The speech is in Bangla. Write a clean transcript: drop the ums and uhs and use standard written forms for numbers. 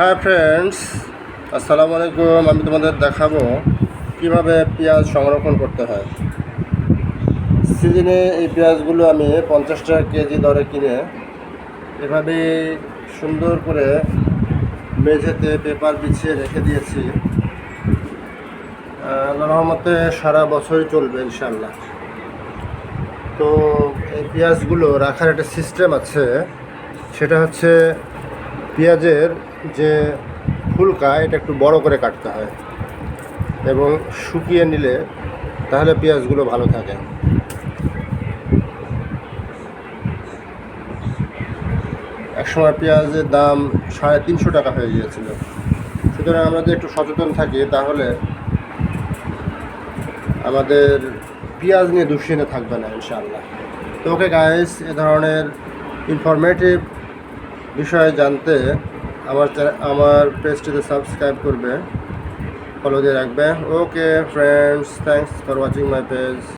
হ্যাঁ ফ্রেন্ডস, আসসালামু আলাইকুম। আমি তোমাদের দেখাবো কিভাবে পেঁয়াজ সংরক্ষণ করতে হয়। সিজনে এই পেঁয়াজগুলো আমি 50 টাকা কেজি দরে কিনে এভাবে সুন্দর করে মেঝেতে পেপার বিছিয়ে রেখে দিয়েছি। আল্লাহর রহমতে সারা বছরই চলবে ইনশাল্লাহ। তো এই পেঁয়াজগুলো রাখার একটা সিস্টেম আছে, সেটা হচ্ছে পেঁয়াজের যে ফুলকা এটা একটু বড় করে কাটতে হয় এবং শুকিয়ে নিলে তাহলে পেঁয়াজগুলো ভালো থাকে। একসময় পেঁয়াজের দাম 350 টাকা হয়ে গিয়েছিল। সুতরাং আমরা যদি একটু সচেতন থাকি তাহলে আমাদের পেঁয়াজ নিয়ে দুশ্চিন্তা থাকবে না ইনশাআল্লাহ। তো ওকে গাইস, এ ধরনের ইনফরমেটিভ বিষয়ে জানতে আমার পেজটিতে সাবস্ক্রাইব করবে, ফলো দিয়ে রাখবে। Okay friends, thanks for watching my page.